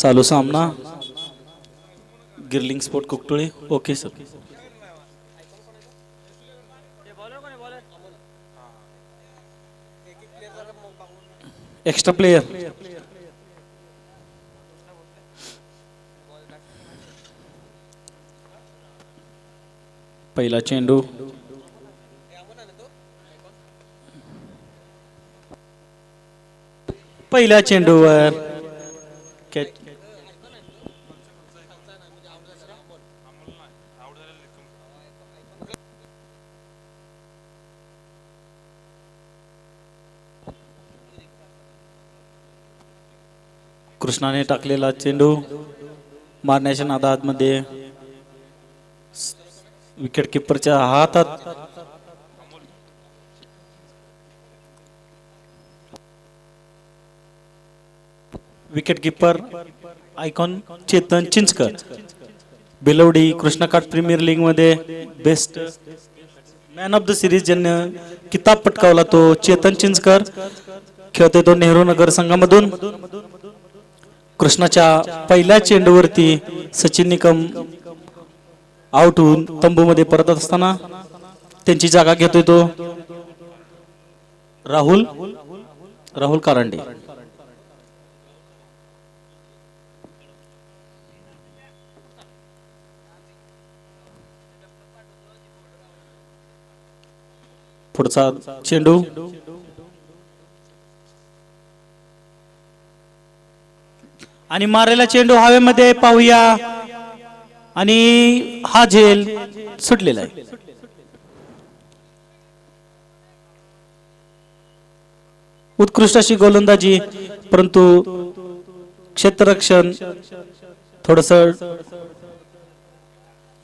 चालू सामना गिर्लिंग स्पोर्ट Kuktoli. Okay sir. Extra player. पहिला चेंडू. पहिल्या चेंडूवर कॅच. कृष्णाने टाकलेला चेंडू मारण्याच्या नादामध्ये विकेट किपरच्या हातात. Wicket keeper icon Chetan Chinchkar, Belwadi Krishnakath premier league मध्ये best man of the series ज्यांनी किताब पटकावला तो चेतन चिंचकर. खेळतोय तो नेहरू नगर संघामधून. कृष्णाच्या पहिल्या चेंडूवरती सचिन निकम आउट होऊन तंबूमध्ये परतत असताना त्यांची जागा घेतोय तो राहुल कारंडे. पुढचा चेंडू आणि मारलेला चेंडू हवेमध्ये पाहूया आणि हा झेल सुटलेला आहे. उत्कृष्ट अशी गोलंदाजी, परंतु क्षेत्ररक्षण थोडस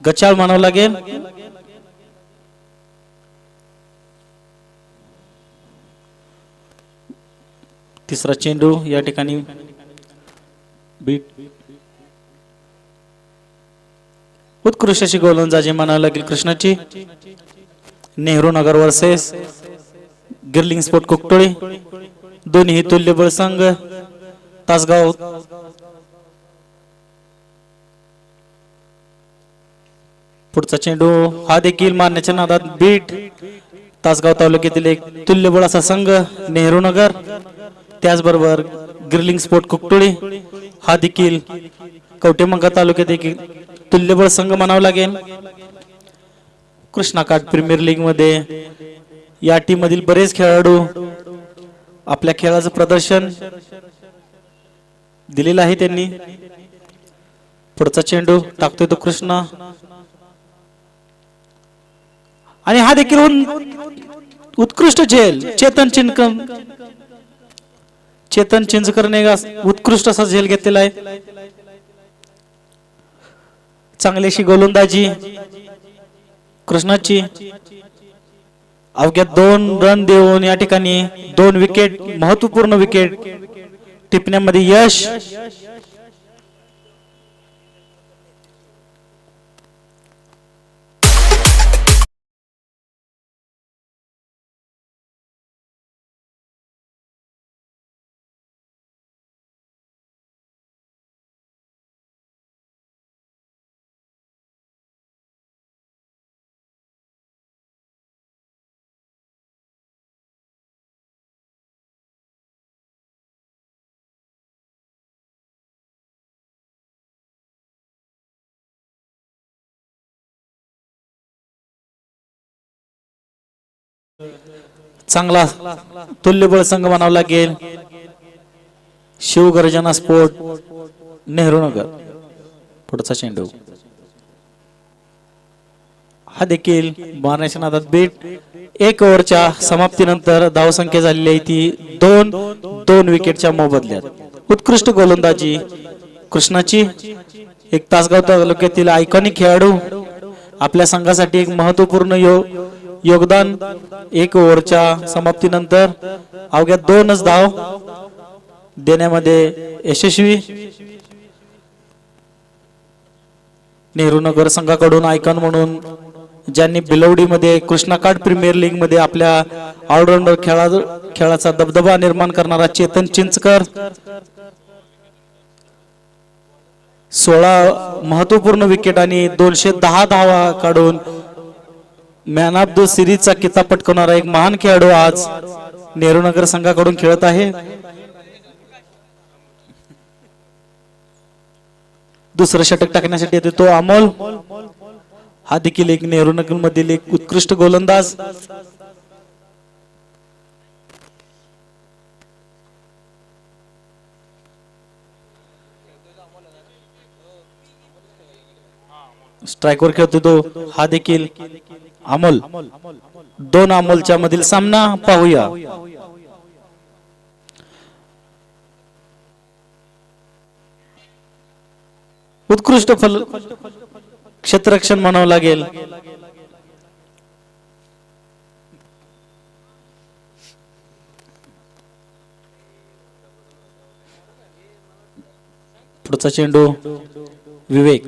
गचाळ म्हणावं लागेल. तिसरा चेंडू या ठिकाणी बीट. उत्कृष्ट अशी गोलंदाजी म्हणावं लागेल कृष्णाची. नेहरू नगर वर्सेस गिर्लिंग स्पोर्ट कुकटोळी, दोन्ही तुल्यबळ संघ. तासगाव पुढचा चेंडू हा देखील मारण्याच्या नादात बीट. तासगाव तालुक्यातील एक तुल्यबळ असा संघ नेहरू नगर, त्याचबरोबर गिर्लिंग स्पोर्ट कुकटोळी हा देखील कवटेमंका तालुक्यात एक तुल्यबळ संघ म्हणावा लागेल. कृष्णाकाठ प्रीमियर लीग मध्ये या टीम मधील बरेच खेळाडू आपल्या खेळाचं प्रदर्शन दिलेलं आहे त्यांनी. पुढचा चेंडू टाकतोय तो कृष्णा आणि हा देखील उत्कृष्ट झेल. चेतन चिंचकरने उत्कृष्ट असा झेल घेतलेला आहे. चांगली अशी गोलंदाजी कृष्णाची. अवघ्या 2 रन देऊन या ठिकाणी 2 विकेट, महत्वपूर्ण विकेट टिपण्यामध्ये यश. चांगला तुल्यबळ संघ म्हणावा लागेल शिवगर्जना स्पोर्ट नेहरू नगर. पुढचा चेंडू हा देखील मारण्याच्या नादात बीट. 1 ओव्हरच्या समाप्तीनंतर धावसंख्या झालेली आहे ती 2 विकेटच्या मोबदल्यात. उत्कृष्ट गोलंदाजी कृष्णाची. एक तासगाव तालुक्यातील आयकॉनिक खेळाडू, आपल्या संघासाठी एक महत्वपूर्ण योगदान. 1 ओव्हरच्या समाप्तीनंतर अवघ्या 2च धाव देण्यामध्ये यशस्वी. नेहरू नगर संघाकडून आयकॉन म्हणून ज्यांनी बिलवडी मध्ये कृष्णाकाठ प्रीमियर लीग मध्ये आपल्या ऑलराऊंडर खेळाचा दबदबा निर्माण करणारा चेतन चिंचकर. 16 महत्वपूर्ण विकेट आणि 210 धावा काढून मॅन ऑफ द सिरीजचा किताब पटकवणारा एक महान खेळाडू आज नेहरूनगर संघाकडून खेळत आहे. दुसरं षटक टाकण्यासाठी येतो तो अमोल. हा देखील एक नेहरूनगर मधील एक उत्कृष्ट गोलंदाज. स्ट्राइकवर खेळतो तो हा देखील अमोल. दोन अमोलच्या मधील सामना पाहूया. उत्कृष्ट फल क्षेत्ररक्षण म्हणावं लागेल. पुढचा चेंडू विवेक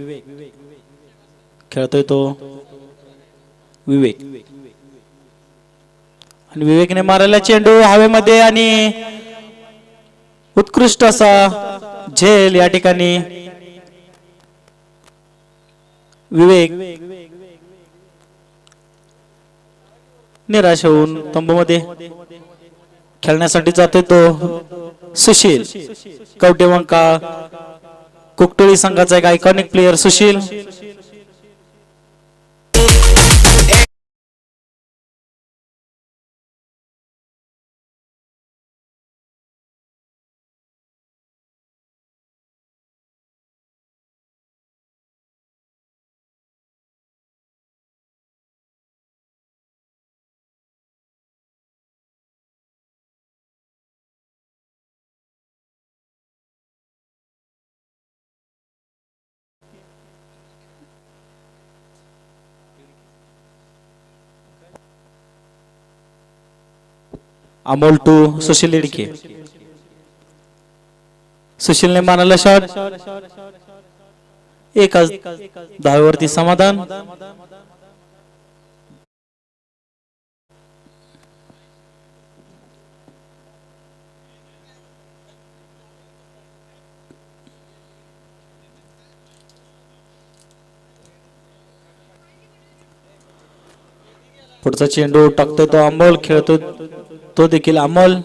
खेळतोय तो विवेक आणि विवेकने मारलेला चेंडू हवेमध्ये आणि उत्कृष्ट असा झेल या ठिकाणी विवेक निराश होऊन तंबूमध्ये खेळण्यासाठी जातोय तो सुशील कवटेमंका कुकटोळी संघाचा एक iconic player Sushil. Amol to Sushil Lidke. सुशीलने मारला शॉट. एकाच धावेवरती समाधान. पुढचा चेंडू टाकतोय तो अमोल. खेळतोय तो देखील अमोल.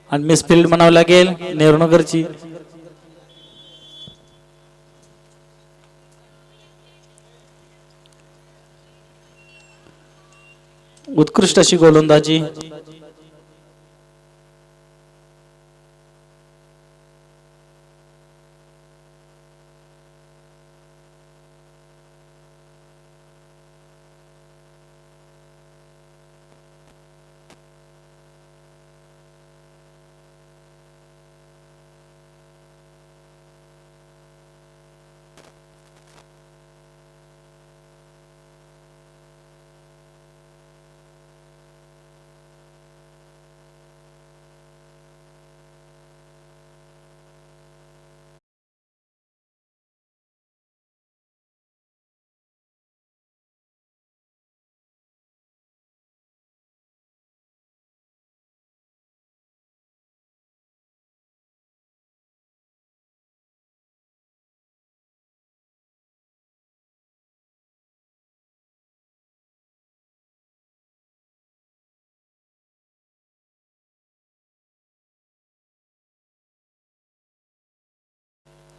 आणि मिसफिल्ड म्हणावं लागेल नेहरूनगरची. उत्कृष्ट अशी गोलंदाजी.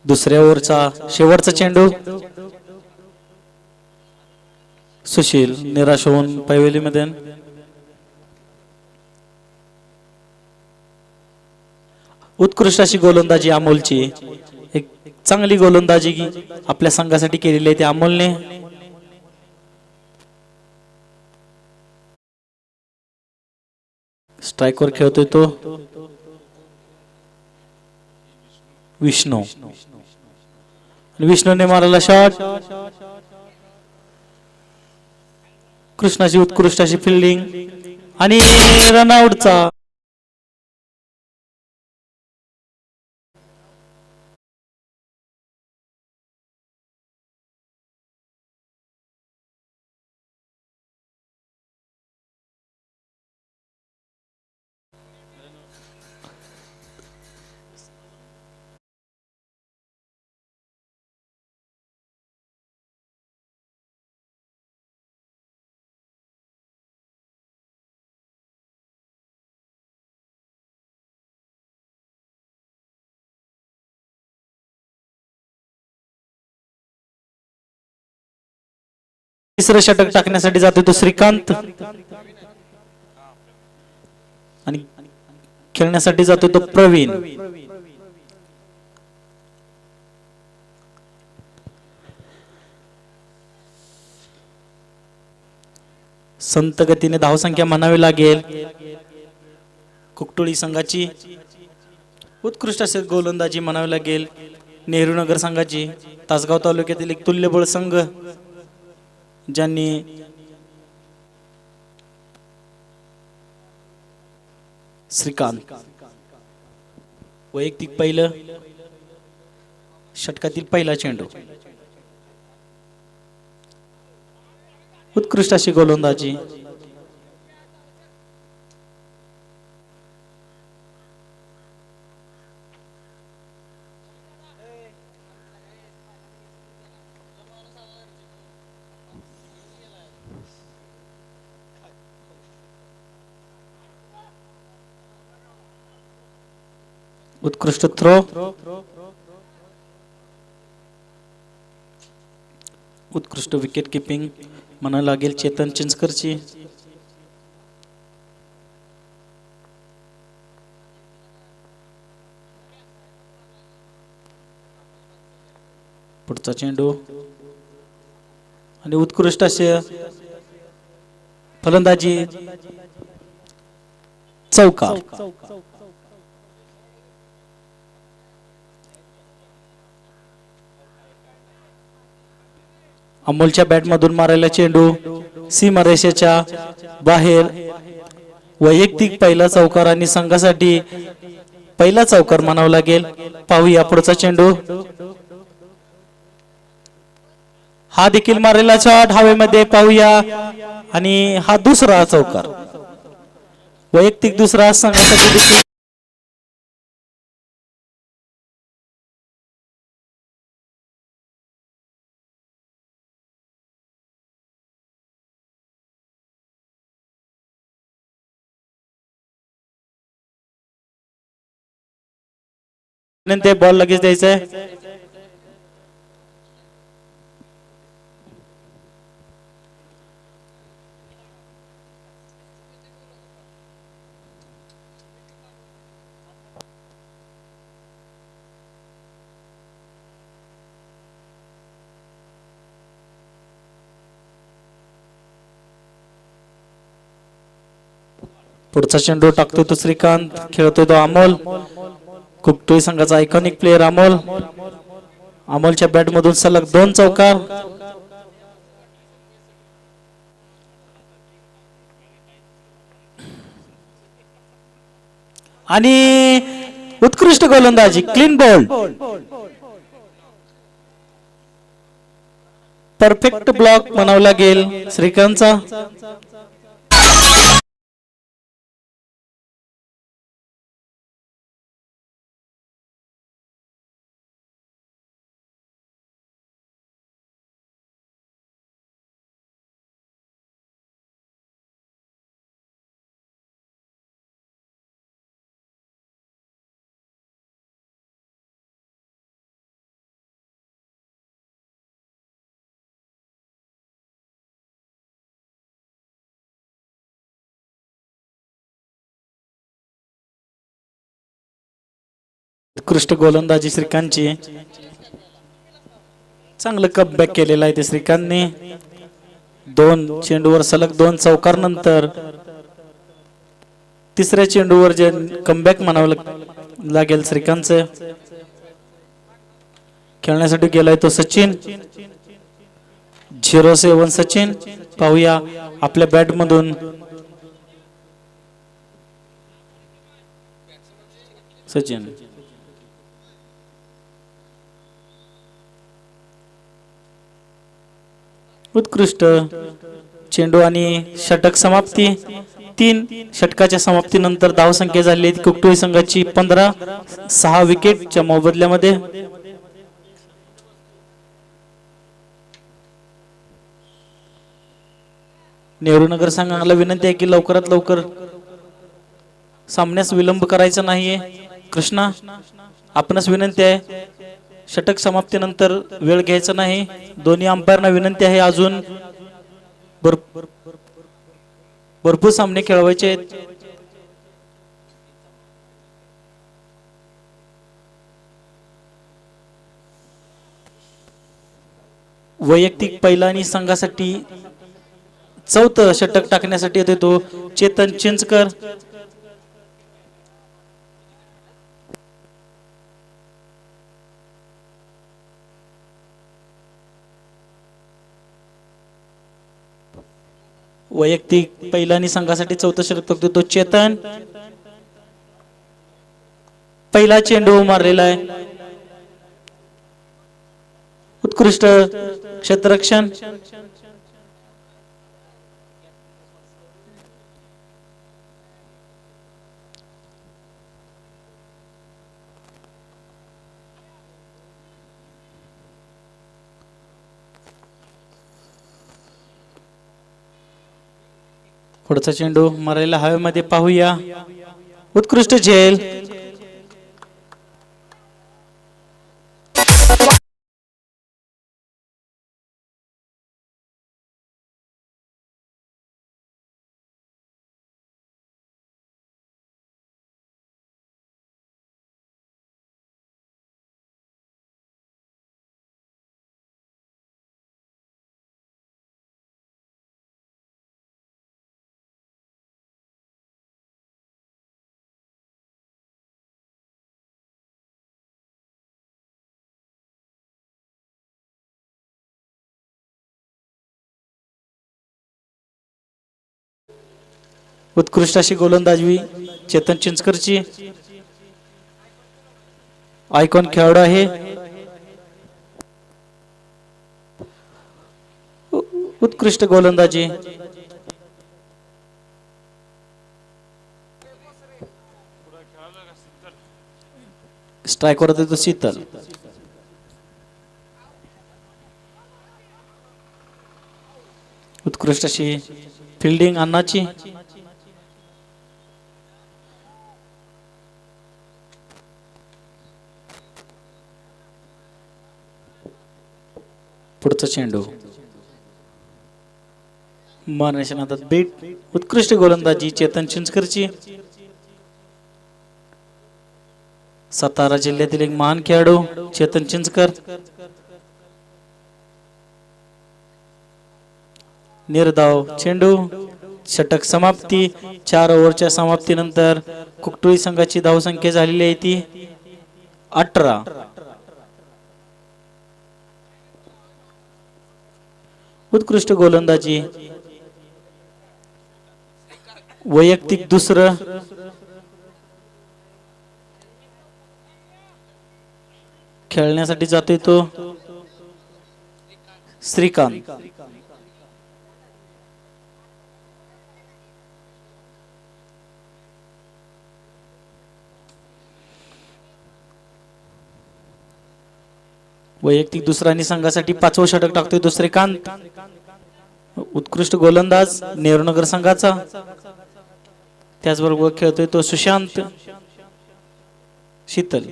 दुसऱ्या ओव्हरचा शेवटचा चेंडू. सुशील निराश होऊन पैवेलीमध्ये. उत्कृष्ट अशी गोलंदाजी अमोलची. एक चांगली गोलंदाजी आपल्या संघासाठी केलेली आहे त्या अमोलने. स्ट्राइकवर खेळतोय तो विष्णू. विष्णूने मारला शॉट. कृष्णाची उत्कृष्ट अशी फिल्डिंग आणि रनआउटचा तिसरं षटक टाकण्यासाठी जातो तो श्रीकांत आणि खेळण्यासाठी जातो तो प्रवीण. संत गतीने धावसंख्या म्हणावी लागेल कुकटोळी संघाची. उत्कृष्ट असे गोलंदाजी म्हणावी लागेल नेहरू नगर संघाची. तासगाव तालुक्यातील एक तुल्यबळ संघ ज्यांनी श्रीकांत वैयक्तिक पहिलं षटकातील पहिला चेंडू. उत्कृष्ट अशी गोलंदाजी. उत्कृष्ट थ्रो. उत्कृष्ट विकेट किपिंग म्हणायला लागेल चेतन चिंचकरची. पुढचा चेंडू आणि उत्कृष्ट असे फलंदाजी चौकार. अमोलच्या बॅट मधून मारायला चेंडू सीमारेषेच्या बाहेर. वैयक्तिक पहिला चौकार आणि संघासाठी पहिला चौकार म्हणावा लागेल. पाहूया पुढचा चेंडू. हा देखील मारलेला शॉट हवेमध्ये. पाहूया आणि हा दुसरा चौकार. वैयक्तिक दुसरा संघासाठी देखील ते बॉल लगेच द्यायचंय. पुढचा चेंडू टाकतोय तो श्रीकांत. खेळतोय तो अमोल. कुकटोळी संघाचा आयकॉनिक प्लेअर अमोल. अमोलच्या बॅट मधून सलग 2 चौकार. आणि उत्कृष्ट गोलंदाजी क्लीन बॉल. परफेक्ट ब्लॉक म्हणावं लागेल श्रीकांतचा. उत्कृष्ट गोलंदाजी श्रीकांतची. चांगलं कमबॅक केलेलं आहे ते श्रीकांतने. 2 चेंडूवर सलग 2 चौकार नंतर तिसऱ्या चेंडूवर जे कमबॅक म्हणावं लागेल श्रीकांतचं. खेळण्यासाठी गेलाय तो सचिन. 07 सचिन. पाहूया आपल्या बॅट मधून सचिन. उत्कृष्ट चेंडू आणि षटक समाप्ती. 3 षटकाच्या समाप्तीनंतर धावसंख्या झाली कुकटोळी संघाची 15. 6 विकेटच्या मोबदल्यामध्ये. नेहरू नगर संघाला विनंती आहे की लवकरात लवकर सामन्यास विलंब करायचा नाहीये. कृष्णा आपणच विनंती आहे षटक समाप्तीनंतर वेळ घ्यायचा नाही. दोन्ही अंपायरना विनंती आहे अजून भरपूर सामने खेळवायचे आहेत. वैयक्तिक पहिला आणि संघासाठी चौथं षटक टाकण्यासाठी येतो तो चेतन चिंचकर. वैयक्तिक पहिला आणि संघासाठी चौथं षटक टाकतो तो चेतन. पहिला चेंडू मारलेला आहे. उत्कृष्ट क्षेत्ररक्षण. पुढचा चेंडू मारायला हवेमध्ये पाहूया. उत्कृष्ट झेल. उत्कृष्ट अशी गोलंदाजी चेतन चिंचकरची. आयकॉन खेळाडू आहे. उत्कृष्ट गोलंदाजी. स्ट्राइकवर येतो शीतल. उत्कृष्ट अशी फिल्डिंग अन्नाची. पुढचा चेंडू मारण्याच्या नादात बीट. उत्कृष्ट गोलंदाजी चेतन चिंचकरची. सातारा जिल्ह्यातील एक महान खेळाडू चेतन चिंचकर. निर्धाव चेंडू. षटक समाप्ती. 4 ओव्हरच्या समाप्तीनंतर कुकटुळी संघाची धावसंख्या झालेली आहे ती 18. उत्कृष्ट गोलंदाजी. वैयक्तिक दुसरं. खेळण्यासाठी जातोय तो श्रीकांत. वैयक्तिक दुसरा आणि संघासाठी 5वं षटक टाकतोय तो श्रीकांत. उत्कृष्ट गोलंदाज नेहरूनगर संघाचा. त्याचबरोबर खेळतोय तो सुशांत. शीतल.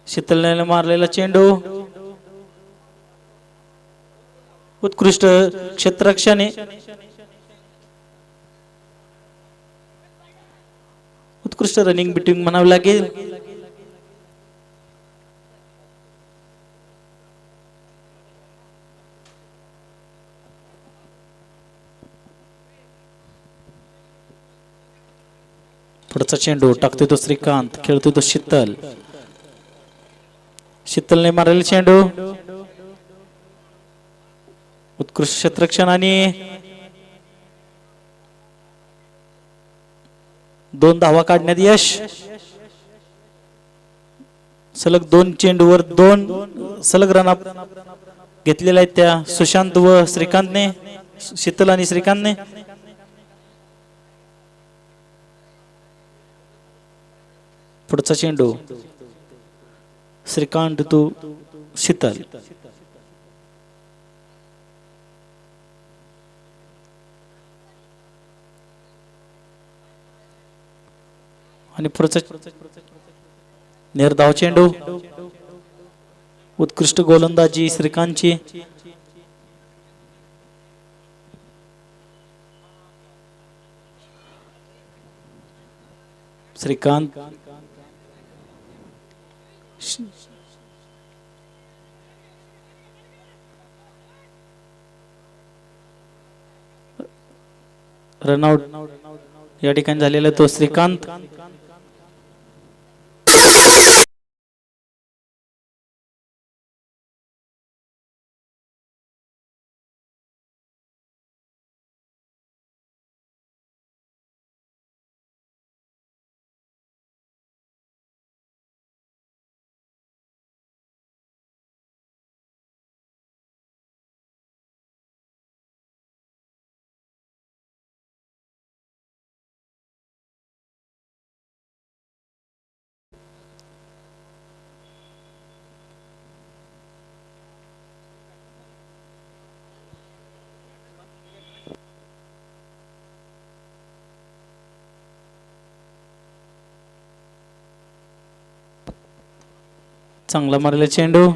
शीतलने मारलेला चेंडू. उत्कृष्ट क्षेत्ररक्षणे. उत्कृष्ट रनिंग बिटविंग म्हणावं लागेल. पुढचा चेंडू टाकतोय तो श्रीकांत. खेळतोय तो शीतल. शीतलने मारलेला चेंडू. उत्कृष्ट क्षेत्ररक्षण आणि 2 धावा काढण्यात यश. सलग 2 चेंडूवर 2 सलग रन घेतलेल्या आहेत त्या सुशांत व श्रीकांतने. शीतल आणि श्रीकांतने. पुढचा चेंडू श्रीकांत टू शीतल. आणि पुढचा निर्धाव चेंडू. उत्कृष्ट गोलंदाजी श्रीकांतची. श्रीकांत रनआउट या ठिकाणी झालेला तो श्रीकांत चांगला मारलेला चेंडू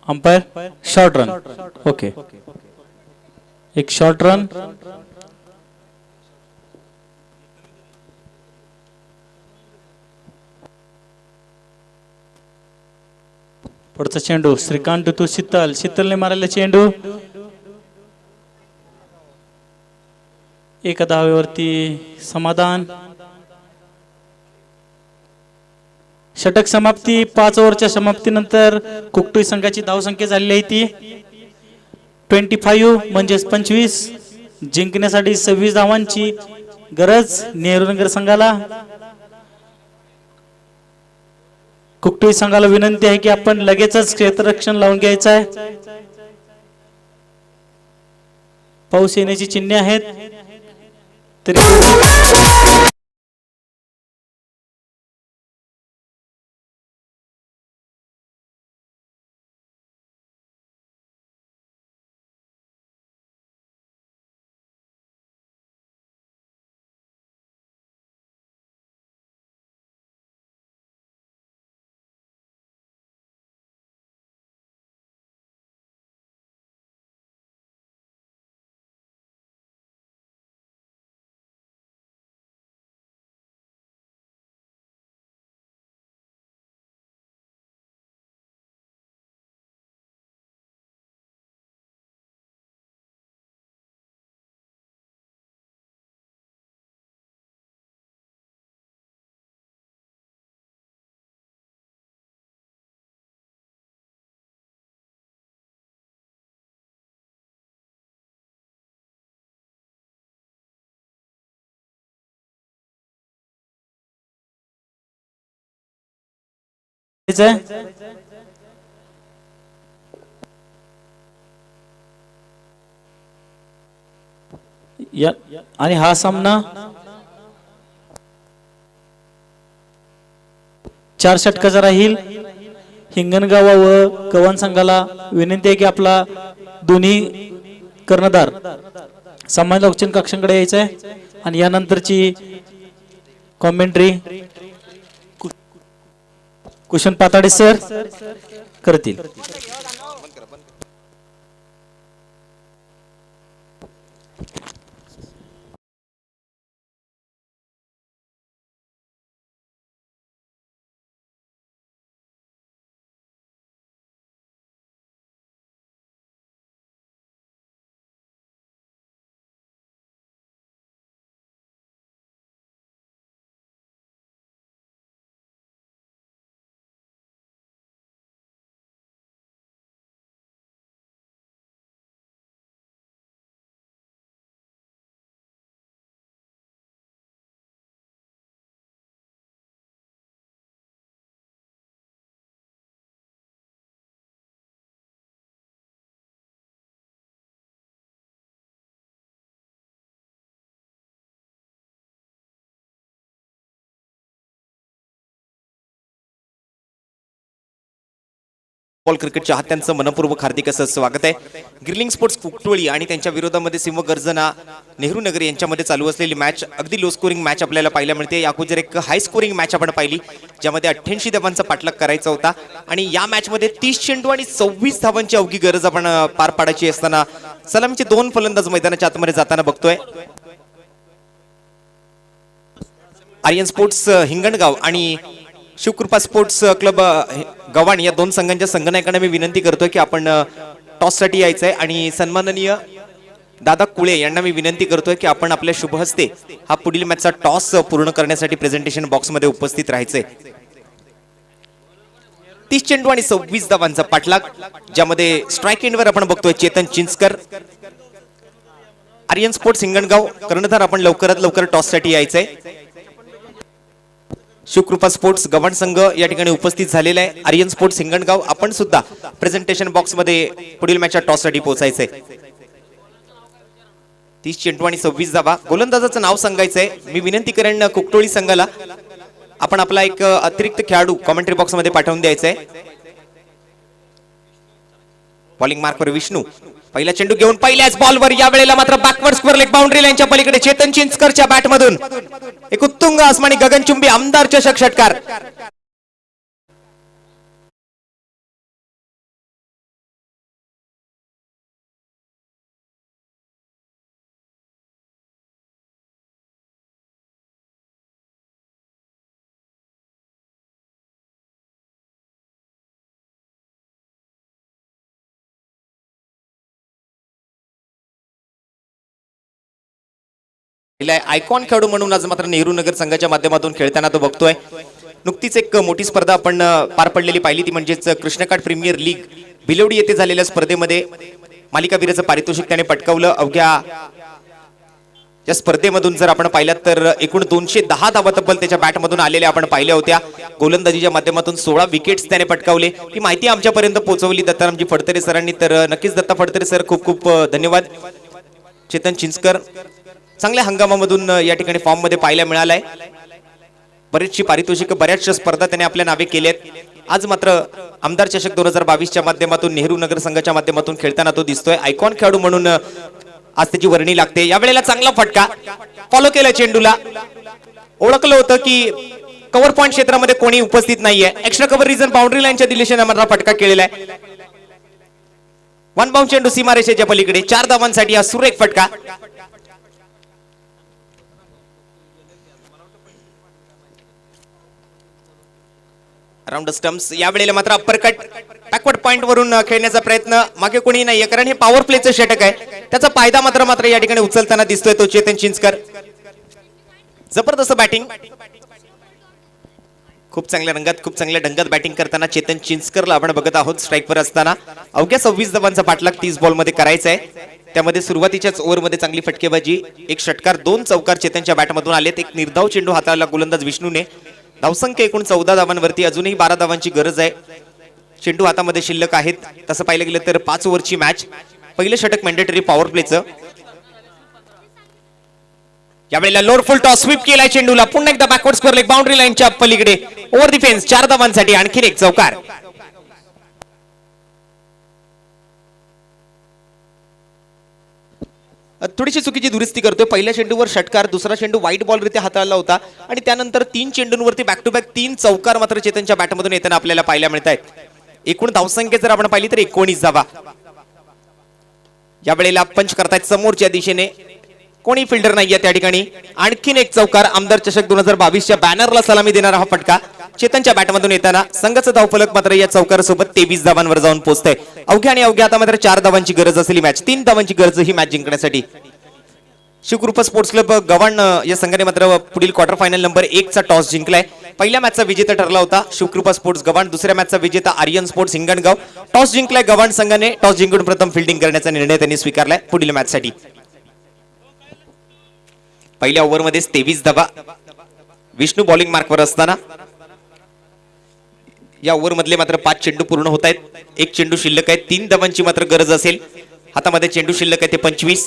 अंपायर शॉर्ट रन ओके एक शॉर्ट रन पुढचा चेंडू श्रीकांत टू शीतलने मारलेला चेंडू एका धावेवरती समाधान षटक समाप्ती 5 ओव्हरच्या समाप्तीनंतर कुकटुई संघाची धावसंख्या झालेली आहे ती 25 म्हणजे 25 जिंकण्यासाठी 26 धावांची गरज नेहरूनगर संघाला कुकटुई संघाला विनंती आहे की आपण लगेचच क्षेत्ररक्षण लावून घ्यायचं आहे पाऊस येण्याची चिन्हे आहेत तरी या आणि हा सामना 4 षटकाचा राहील हिंगणगाव व कवन संघाला विनंती आहे की आपला दोन्ही कर्णधार सामान्य औपचारिक कक्षांकडे यायचं आहे आणि यानंतरची कॉमेंट्री कुशन पाताडे सर करतील बॉल क्रिकेट चाहत्यांचं मनपूर्वक हार्दिक असं स्वागत आहे. गिर्लिंग स्पोर्ट्स कुकटोळी आणि त्यांच्या विरोधामध्ये सिंहगर्जना नेहरू नगर यांच्यामध्ये चालू असलेली मॅच अगदी लो स्कोरिंग मॅच आपल्याला पाहायला मिळते. याअगोदर एक हाय स्कोरिंग मॅच आपण पाहिली ज्यामध्ये 88 धावांचा पाठलाग करायचा होता आणि या मॅच मध्ये 30 चेंडू आणि 26 धावांची अवघी गरज आपण पार पाडायची असताना सलामीचे दोन फलंदाज मैदानाच्या आतमध्ये जाताना बघतोय. आर्यन स्पोर्ट्स हिंगणगाव आणि शिवकृपा स्पोर्ट्स क्लब गव्हाण या दोन संघांच्या संघनायकांना मी विनंती करतोय की आपण टॉस साठी यायचंय आणि सन्माननीय दादा कुळे यांना मी विनंती करतोय की आपण आपल्या शुभ हस्ते हा पुढील मॅचचा टॉस पूर्ण करण्यासाठी प्रेझेंटेशन बॉक्स मध्ये उपस्थित राहायचंय. 30 चेंडू आणि 26 धावांचा पाठलाग ज्यामध्ये स्ट्राईक एंडवर आपण बघतोय चेतन चिंचकर. आर्यन स्पोर्ट्स हिंगणगाव कर्णधार आपण लवकरात लवकर टॉस साठी यायचंय. शिवकृपा स्पोर्ट्स गव्हाण संघ या ठिकाणी उपस्थित झालेला आहे. आर्यन स्पोर्ट्स हिंगणगाव आपण सुद्धा प्रेझेंटेशन बॉक्स मध्ये पुढील मॅचच्या टॉस साठी पोहोचायचंय. 30 चेंडू आणि 26 धावा. गोलंदाजाचं नाव सांगायचंय. मी विनंती करेन कुकटोळी संघाला आपण आपला एक अतिरिक्त खेळाडू कमेंट्री बॉक्स मध्ये पाठवून द्यायचंय. बॉलिंग मार्कवर विष्णू पहिला चेंडू घेऊन पहिल्याच बॉलवर या वेळेला मात्र बॅकवर्ड स्क्वेअर लेग बाउंड्री लाईनच्या पलीकडे चेतन चिंचकरच्या बॅटमधून एक उत्तुंग आसमानी गगनचुंबी आमदार चषक षटकार. आयकॉन खेळाडू म्हणून आज मात्र नेहरू नगर संघाच्या माध्यमातून खेळताना तो बघतोय. नुकतीच एक मोठी स्पर्धा आपण पार पडलेली पाहिली ती म्हणजेच कृष्णकाठ प्रीमियर लीग भिलवडी येथे झालेल्या स्पर्धेमध्ये मालिकावीराचं पारितोषिक त्याने पटकावलं. अवघ्या या स्पर्धेमधून जर आपण पाहिलात तर एकूण 210 धावा तब्बल त्याच्या बॅटमधून आलेल्या आपण पाहिल्या होत्या. गोलंदाजीच्या माध्यमातून 16 विकेट्स त्याने पटकावले. ही माहिती आमच्यापर्यंत पोहोचवली दत्तारामजी फडतरे सरांनी, तर नक्कीच दत्ता फडतरे सर खूप खूप धन्यवाद. चेतन चिंचकर चांगल्या हंगामामधून या ठिकाणी फॉर्म मध्ये पाहायला मिळालाय. बरेचशी पारितोषिक बऱ्याचशा स्पर्धा त्याने आपल्या नावे केल्यात. आज मात्र आमदार चषक 2022च्या माध्यमातून नेहरू नगर संघाच्या माध्यमातून खेळताना तो दिसतोय. आयकॉन खेळाडू म्हणून आज त्याची वर्णी लागते. यावेळेला चांगला फटका फॉलो केला चेंडूला. ओळखलं होतं की कव्हर पॉइंट क्षेत्रामध्ये कोणी उपस्थित नाहीये. एक्स्ट्रा कव्हर रिजन बाउंड्री लाईनच्या दिशेने मात्र फटका केलेला आहे. वन बाउंड चेंडू सीमारेषेच्या पलीकडे 4 धावांसाठी हा सुरेख फटका. राऊंड स्टम्प्स यावेळेला मात्र अप्परकट बॅकवर्ड पॉइंट वरून खेळण्याचा प्रयत्न. मागे कोणी नाहीये कारण हे पॉवर प्लेचं षटक आहे. त्याचा फायदा मात्र या ठिकाणी उचलताना दिसतोय तो चेतन चिंचकर. जबरदस्त बॅटिंग. खूप चांगल्या रंगात खूप चांगल्या ढंगात बॅटिंग करताना चेतन चिंचकरला आपण बघत आहोत. स्ट्राईकवर असताना अवघ्या 26 धावांचा पाठलाग 30 बॉल मध्ये करायचा आहे. त्यामध्ये सुरुवातीच्याच ओव्हरमध्ये चांगली फटकेबाजी, एक षटकार, 2 चौकार चेतनच्या बॅटमधून आलेत. एक निर्धाव चेंडू हाताळला गोलंदाज विष्णूने. धावसंख्या एकूण 14 धावांवरती, अजूनही 12 धावांची गरज आहे. चेंडू हातामध्ये शिल्लक आहेत. तसं पाहिलं गेलं तर 5 ओव्हरची मॅच. पहिलं षटक मॅन्डेटरी पॉवर प्लेचं. यावेळेला लोअर फुल टॉस स्वीप केलाय चेंडूला. पुन्हा एकदा बॅकवर्ड स्क्वेअर लेग बाउंड्री लाईनच्या पलीकडे ओव्हर दी फेन्स 4 धावांसाठी आणखीन एक चौकार. थोडीशी चुकीची दुरुस्ती करतोय. पहिल्या चेंडूवर षटकार, दुसरा चेंडू व्हाईट बॉल रित्या हाताळला होता आणि त्यानंतर 3 चेंडूंवरती बॅक टू बॅक 3 चौकार मात्र चेतनच्या बॅटमधून येताना आपल्याला पाहायला मिळत आहेत. एकूण धावसंख्या जर आपण पाहिली तर 19 धावा. यावेळेला पंच करतायत समोरच्या दिशेने, कोणी फिल्डर नाहीये त्या ठिकाणी. आणखीन एक चौकार. आमदार चषक 2022च्या बॅनरला सलामी देणारा हा फटका चेतनच्या बॅटमधून येताना संघाचं धावफलक मात्र या चौकारासोबत 23 धावांवर जाऊन पोहोचतंय. अवघ्या आणि अवघ्या आता मात्र 4 धावांची गरज असलेली मॅच, 3 धावांची गरज ही मॅच जिंकण्यासाठी. शिवकृपा स्पोर्ट्स क्लब गव्हाण या संघाने मात्र पुढील क्वार्टर फायनल नंबर 1 चा टॉस जिंकलाय. पहिल्या मॅचचा विजेता ठरला होता शिवकृपा स्पोर्ट्स गव्हाण. दुसऱ्या मॅचचा विजेता आर्यन स्पोर्ट्स हिंगणगाव. टॉस जिंकलाय गव्हाण संघाने. टॉस जिंकून प्रथम फिल्डिंग करण्याचा निर्णय त्यांनी स्वीकारलाय पुढील मॅचसाठी. पहिल्या ओव्हरमध्ये 23 धावा. विष्णू बॉलिंग मार्कवर असताना या ओव्हर मधले मात्र 5 चेंडू पूर्ण होत आहेत. एक चेंडू शिल्लक आहे. 3 धावांची मात्र गरज असेल. हातामध्ये चेंडू शिल्लक आहे ते 25.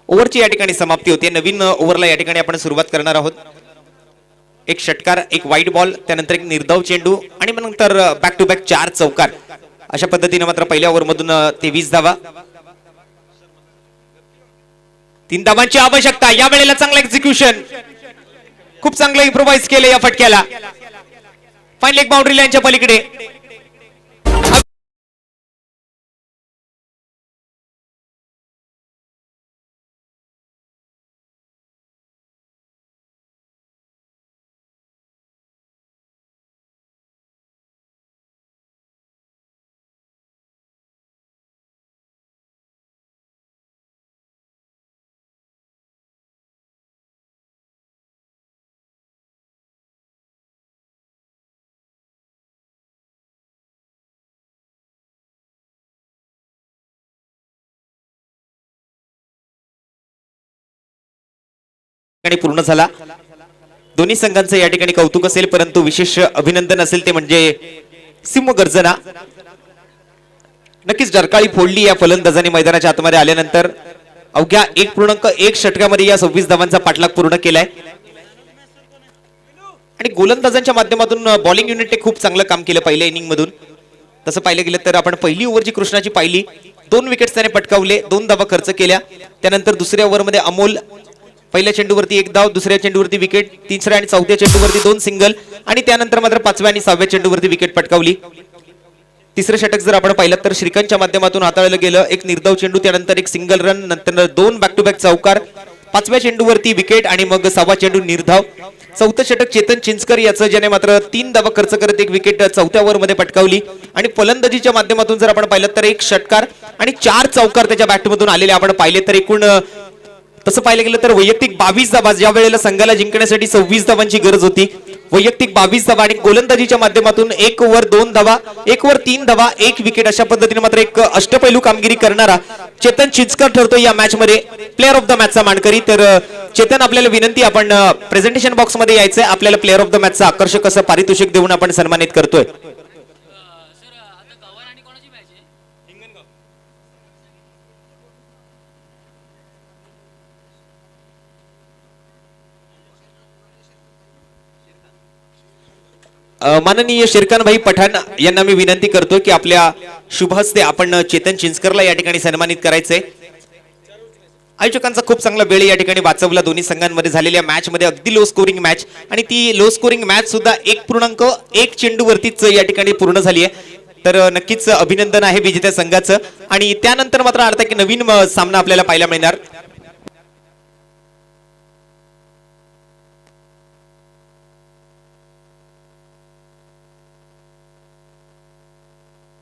ओव्हरची या ठिकाणी समाप्ती होते. नवीन ओव्हरला या ठिकाणी आपण सुरुवात करणार आहोत. एक षटकार, एक वाईट बॉल, त्यानंतर एक निर्धाव चेंडू आणि मग नंतर बॅक टू बॅक 4 चौकार. अशा पद्धतीने मात्र पहिल्या ओव्हरमधून 23 धावा. 3 धावांची आवश्यकता. या वेळेला चांगलं एक्झिक्युशन, खूप चांगलं इम्प्रोवाइज केलं या फटक्याला. फाईनल एक बाउंड्री लाईनच्या पलीकडे. पूर्ण झाला. दोन्ही संघांचं या ठिकाणी कौतुक असेल, परंतु विशेष अभिनंदन असेल ते म्हणजे सिंह गर्जना. नक्कीच डरकाळी फोडली या फलंदाजांनी मैदानाच्या आतमध्ये आल्यानंतर. अवघ्या 1.1 षटकामध्ये या 26 धावांचा पाठलाग पूर्ण केलाय. आणि गोलंदाजांच्या माध्यमातून बॉलिंग युनिटने खूप चांगलं काम केलं पहिल्या इनिंग मधून. तसं पाहिलं गेलं तर आपण पहिली ओव्हर जी कृष्णाची पाहिली, 2 विकेट्स त्याने पटकावले, 2 धावा खर्च केल्या. त्यानंतर दुसऱ्या ओव्हरमध्ये अमोल पहिल्या चेंडूवरती 1 धाव, दुसऱ्या चेंडूवरती विकेट, तिसऱ्या आणि चौथ्या चेंडूवरती 2 सिंगल आणि त्यानंतर मात्र 5व्या आणि 6व्या चेंडूवरती विकेट पटकावली. तिसरं षटक जर आपण पाहिलं तर श्रीकांतच्या माध्यमातून हाताळलं गेलं. एक निर्धाव चेंडू, त्यानंतर एक सिंगल रन, नंतर 2 बॅक टू बॅक चौकार, 5व्या चेंडूवरती विकेट आणि मग 6वा चेंडू निर्धाव. चौथं षटक चेतन चिंचकर याचं, ज्याने मात्र 3 धावा खर्च करत 1 विकेट 4थ्या ओव्हरमध्ये पटकावली. आणि फलंदाजीच्या माध्यमातून जर आपण पाहिलं तर 1 षटकार आणि 4 चौकार त्याच्या बॅटमधून आलेले आपण पाहिले. तर एकूण तसं पाहिलं गेलं तर वैयक्तिक 22 धावा, ज्या वेळेला संघाला जिंकण्यासाठी 26 धावांची गरज होती. वैयक्तिक 22 धावा आणि गोलंदाजीच्या माध्यमातून 1 ओव्हर 2 धावा, 1 ओव्हर 3 धावा, 1 विकेट, अशा पद्धतीने मात्र एक अष्टपैलू कामगिरी करणारा चेतन चिंचकर ठरतो या मॅच मध्ये प्लेअर ऑफ द मॅचचा मानकरी. तर चेतन, आपल्याला विनंती, आपण प्रेझेंटेशन बॉक्स मध्ये यायचंय. आपल्याला प्लेअर ऑफ द मॅचचा आकर्षक असं पारितोषिक देऊन आपण सन्मानित करतोय. माननीय शेरखान भाई पठाण यांना मी विनंती करतोय की आपल्या शुभ हस्ते आपण चेतन चिंचकरला या ठिकाणी सन्मानित करायचंय. आयोजकांचा खूप चांगला वेळ या ठिकाणी वाचवला. दोन्ही संघांमध्ये झालेल्या मॅच मध्ये अगदी लो स्कोरिंग मॅच, आणि ती लो स्कोरिंग मॅच सुद्धा 1.1 चेंडूवरतीच या ठिकाणी पूर्ण झाली आहे. तर नक्कीच अभिनंदन आहे विजेत्या संघाचं. आणि त्यानंतर मात्र आता की नवीन सामना आपल्याला पाहायला मिळणार.